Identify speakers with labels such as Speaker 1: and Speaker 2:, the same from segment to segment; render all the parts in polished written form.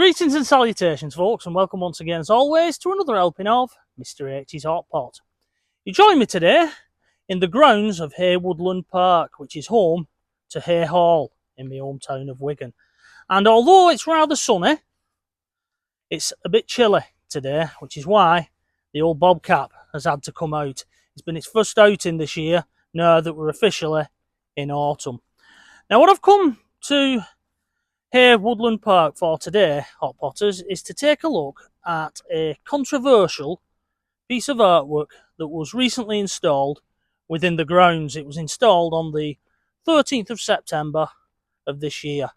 Speaker 1: Greetings and salutations, folks, and welcome once again, as always, to another helping of Mr. H's Hot Pot. You join me today in the grounds of Haigh Woodland Park, which is home to Haigh Hall in my hometown of Wigan. And although it's rather sunny, it's a bit chilly today, which is why the old bobcat has had to come out. It's been its first outing this year, now that we're officially in autumn. Now, what I've come to Haigh Woodland Park for today, Hot Potters, is to take a look at a controversial piece of artwork that was recently installed within the grounds. It was installed on the 13th of September of this year,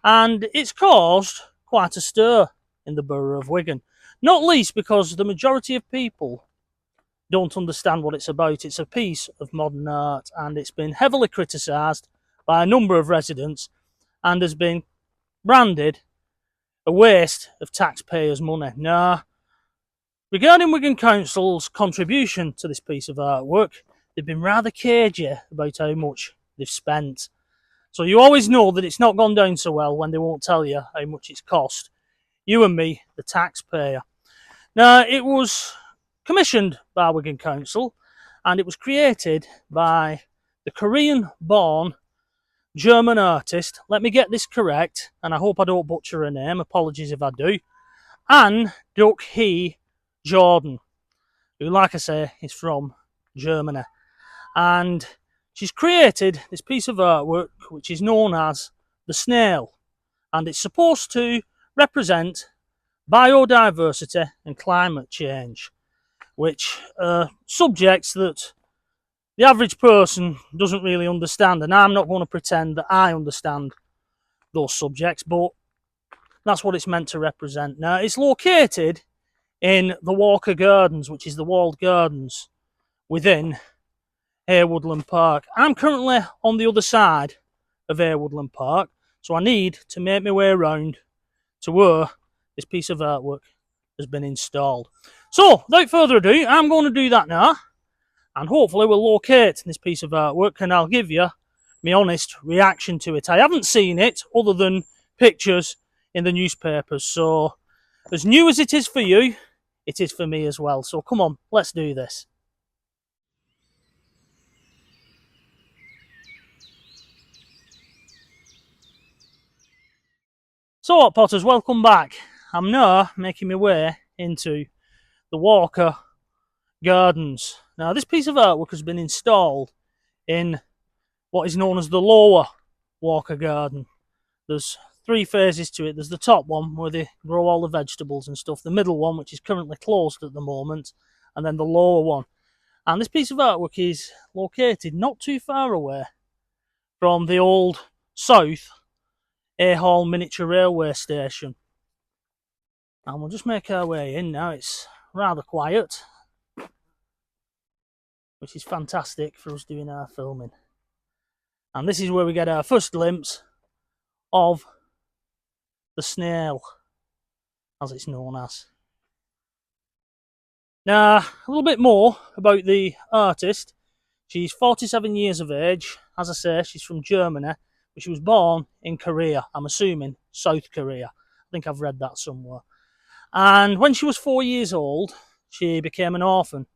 Speaker 1: and it's caused quite a stir in the borough of Wigan, not least because the majority of people don't understand what it's about. It's a piece of modern art, and it's been heavily criticised by a number of residents and has been branded a waste of taxpayers' money. Now, regarding Wigan Council's contribution to this piece of artwork, they've been rather cagey about how much they've spent. So you always know that it's not gone down so well when they won't tell you how much it's cost you and me, the taxpayer. Now, it was commissioned by Wigan Council, and it was created by the Korean-born German artist, let me get this correct, and I hope I don't butcher her name, apologies if I do, Anne Duk Hee Jordan, who, like I say, is from Germany. And she's created this piece of artwork which is known as the Snail, and it's supposed to represent biodiversity and climate change, which are subjects that the average person doesn't really understand, and I'm not going to pretend that I understand those subjects, but that's what it's meant to represent. Now, it's located in the Walker Gardens, which is the walled gardens within Haigh Woodland Park. I'm currently on the other side of Haigh Woodland Park, so I need to make my way around to where this piece of artwork has been installed. So, without further ado, I'm going to do that now, and hopefully we'll locate this piece of artwork, and I'll give you my honest reaction to it. I haven't seen it other than pictures in the newspapers, so as new as it is for you, it is for me as well. So come on, let's do this. So, Hot Potters, welcome back. I'm now making my way into the Walker Gardens. Now, this piece of artwork has been installed in what is known as the lower Walker Garden. There's three phases to it. There's the top one where they grow all the vegetables and stuff, the middle one, which is currently closed at the moment, and then the lower one. And this piece of artwork is located not too far away from the old South Haigh Hall miniature railway station. And we'll just make our way in now. It's rather quiet, which is fantastic for us doing our filming. And this is where we get our first glimpse of the Snail, as it's known as. Now, a little bit more about the artist. She's 47 years of age. As I say, she's from Germany, but she was born in Korea. I'm assuming South Korea. I think I've read that somewhere. And when she was 4 years old, she became an orphan.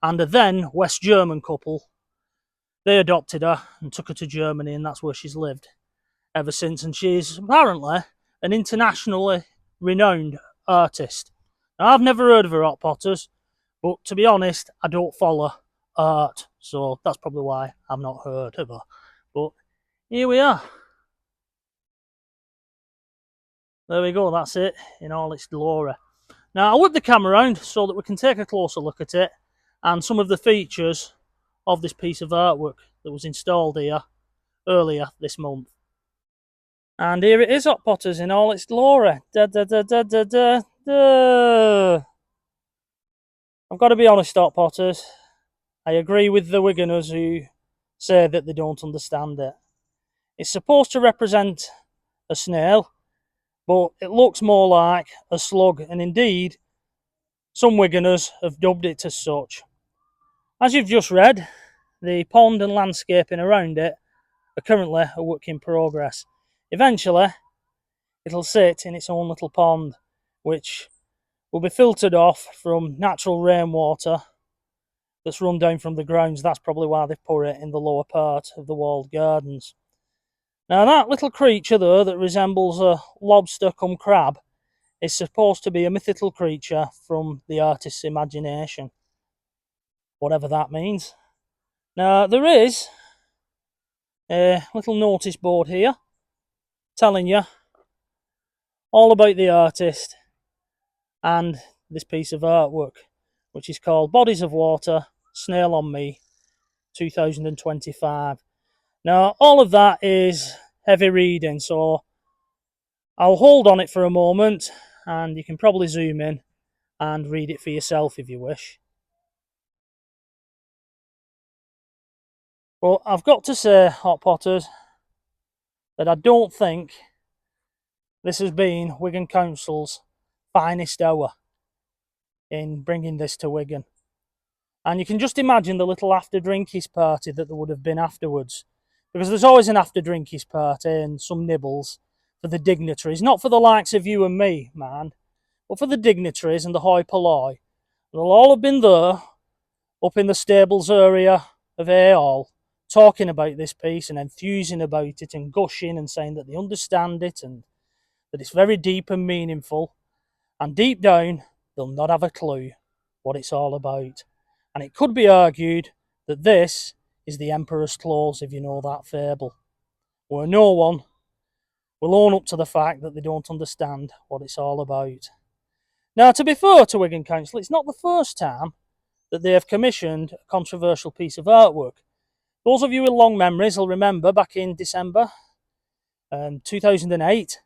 Speaker 1: And a then West German couple, they adopted her and took her to Germany, and that's where she's lived ever since. And she's apparently an internationally renowned artist. Now, I've never heard of her, Hot Potters, but to be honest, I don't follow art, so that's probably why I've not heard of her. But here we are. There we go, that's it in all its glory. Now, I'll whip the camera around so that we can take a closer look at it and some of the features of this piece of artwork that was installed here earlier this month. And here it is, Hot Potters, in all its glory. I've got to be honest, Hot Potters, I agree with the Wiganers who say that they don't understand it. It's supposed to represent a snail, but it looks more like a slug, and indeed, some Wiganers have dubbed it as such. As you've just read, the pond and landscaping around it are currently a work in progress. Eventually, it'll sit in its own little pond, which will be filtered off from natural rainwater that's run down from the grounds. That's probably why they've put it in the lower part of the walled gardens. Now, that little creature there that resembles a lobster cum crab is supposed to be a mythical creature from the artist's imagination, whatever that means. Now, there is a little notice board here telling you all about the artist and this piece of artwork, which is called Bodies of Water, Snail on Me, 2025. Now, all of that is heavy reading, so I'll hold on it for a moment and you can probably zoom in and read it for yourself if you wish. But I've got to say, Hot Potters, that I don't think this has been Wigan Council's finest hour in bringing this to Wigan. And you can just imagine the little after drinkies party that there would have been afterwards. Because there's always an after drinkies party and some nibbles for the dignitaries. Not for the likes of you and me, man, but for the dignitaries and the hoi polloi. They'll all have been there, up in the stables area of Haigh Hall, talking about this piece and enthusing about it and gushing and saying that they understand it and that it's very deep and meaningful. And deep down, they'll not have a clue what it's all about. And it could be argued that this is the Emperor's Claws, if you know that fable, where no one will own up to the fact that they don't understand what it's all about. Now, to be fair to Wigan Council, it's not the first time that they have commissioned a controversial piece of artwork. Those of you with long memories will remember back in December 2008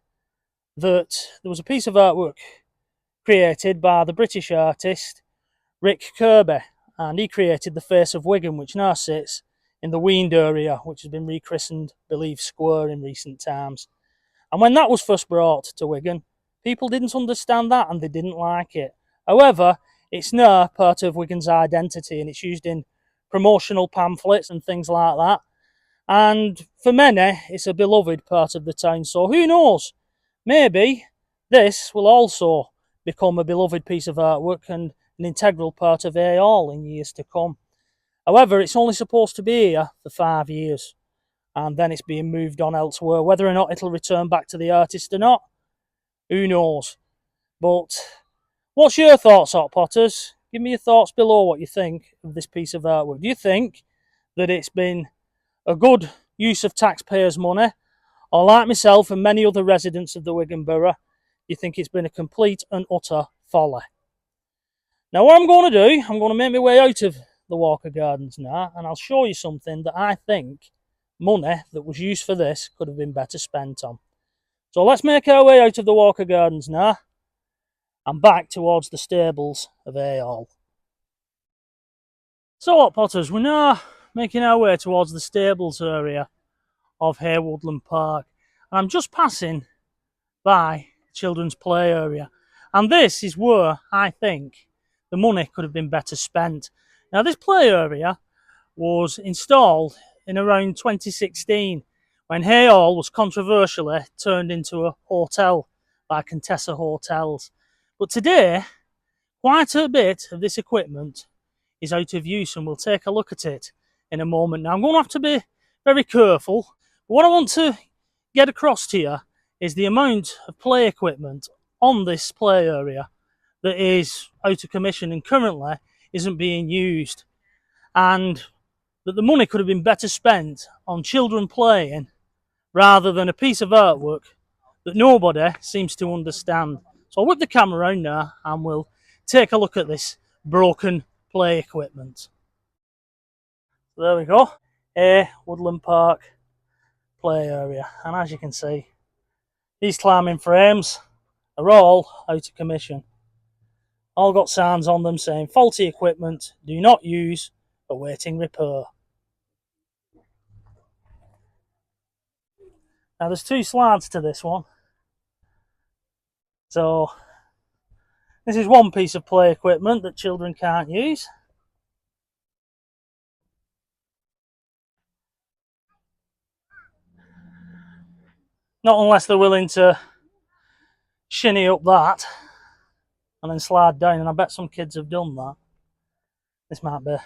Speaker 1: that there was a piece of artwork created by the British artist Rick Kirby, and he created the face of Wigan, which now sits in the Weend area, which has been rechristened Believe Square in recent times. And when that was first brought to Wigan, people didn't understand that and they didn't like it. However, it's now part of Wigan's identity and it's used in promotional pamphlets and things like that. And for many, it's a beloved part of the town. So who knows? Maybe this will also become a beloved piece of artwork and an integral part of Haigh Hall in years to come. However, it's only supposed to be here for 5 years and then it's being moved on elsewhere. Whether or not it'll return back to the artist or not, who knows? But what's your thoughts, Hot Potters? Give me your thoughts below what you think of this piece of artwork. Do you think that it's been a good use of taxpayers' money? Or like myself and many other residents of the Wigan Borough, you think it's been a complete and utter folly? Now what I'm going to do, I'm going to make my way out of the Walker Gardens now and I'll show you something that I think money that was used for this could have been better spent on. So let's make our way out of the Walker Gardens now and back towards the stables of Haigh Hall. So Hot Potters, we're now making our way towards the stables area of Haigh Woodland Park. And I'm just passing by children's play area. And this is where I think the money could have been better spent. Now this play area was installed in around 2016 when Haigh Hall was controversially turned into a hotel by Contessa Hotels. But today, quite a bit of this equipment is out of use and we'll take a look at it in a moment. Now I'm going to have to be very careful. But what I want to get across to you is the amount of play equipment on this play area that is out of commission and currently isn't being used, and that the money could have been better spent on children playing rather than a piece of artwork that nobody seems to understand. So I'll whip the camera around now and we'll take a look at this broken play equipment. So there we go, Haigh Woodland Park play area, and as you can see, these climbing frames are all out of commission. All got signs on them saying faulty equipment, do not use, awaiting repair. Now there's two slides to this one. So this is one piece of play equipment that children can't use. Not unless they're willing to shinny up that and then slide down, and I bet some kids have done that. This might be a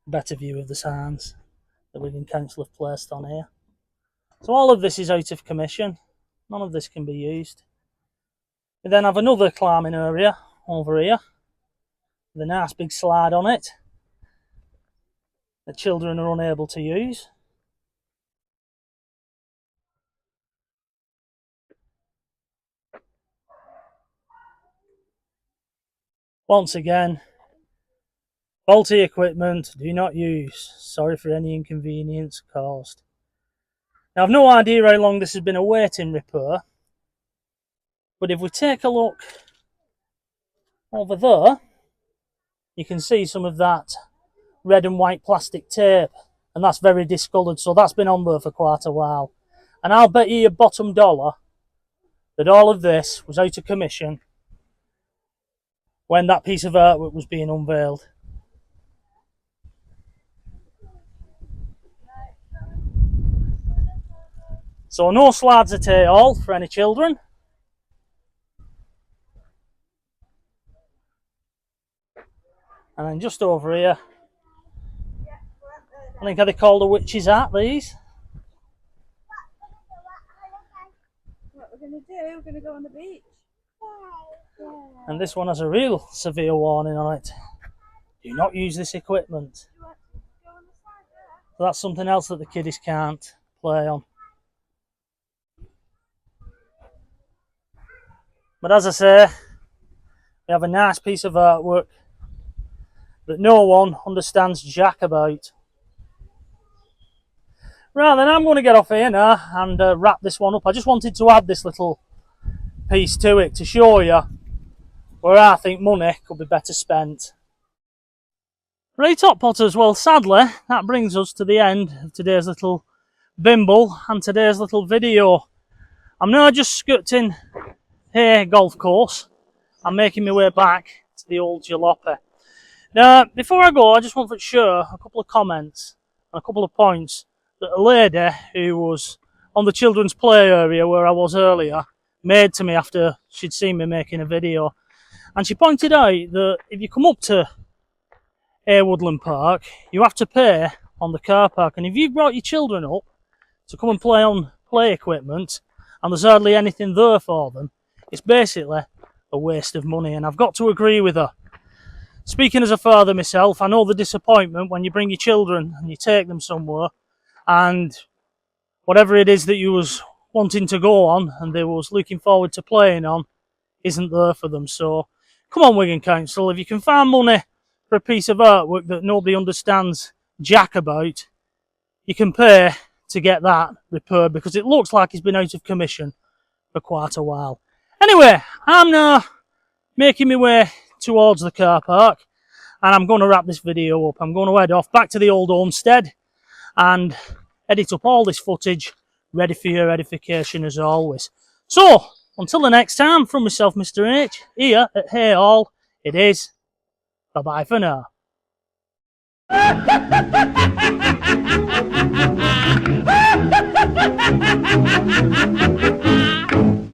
Speaker 1: better view of the signs that Wigan Council have placed on here. So all of this is out of commission. None of this can be used. We then have another climbing area over here with a nice big slide on it that children are unable to use. Once again, faulty equipment, do not use. Sorry for any inconvenience caused. Now I've no idea how long this has been awaiting repair, but if we take a look over there, you can see some of that red and white plastic tape, and that's very discoloured, so that's been on there for quite a while. And I'll bet you your bottom dollar that all of this was out of commission when that piece of artwork was being unveiled. So no slides at Haigh Hall for any children. And then just over here, I think they called a witch's hat, these.
Speaker 2: What we're going to do, we're going to go on the beach.
Speaker 1: And this one has a real severe warning on it. Do not use this equipment. So that's something else that the kiddies can't play on. But as I say, we have a nice piece of artwork that no one understands jack about. Right then, I'm going to get off here now and wrap this one up. I just wanted to add this little piece to it to show you where I think money could be better spent. Right, Top Potters, well sadly that brings us to the end of today's little bimble and today's little video. I'm now just skirting Haigh golf course. I'm making my way back to the old jalopy. Now, before I go, I just want to share a couple of comments and a couple of points that a lady who was on the children's play area where I was earlier made to me after she'd seen me making a video. And she pointed out that if you come up to Haigh Woodland Park, you have to pay on the car park. And if you've brought your children up to come and play on play equipment and there's hardly anything there for them, it's basically a waste of money. And I've got to agree with her. Speaking as a father myself, I know the disappointment when you bring your children and you take them somewhere and whatever it is that you was wanting to go on and they was looking forward to playing on isn't there for them. So come on, Wigan Council, if you can find money for a piece of artwork that nobody understands jack about, you can pay to get that repaired because it looks like it's been out of commission for quite a while. Anyway, I'm now making my way towards the car park and I'm going to wrap this video up. I'm going to head off back to the old homestead and edit up all this footage ready for your edification as always. So, until the next time, from myself, Mr. H, here at Haigh Hall, it is bye-bye for now.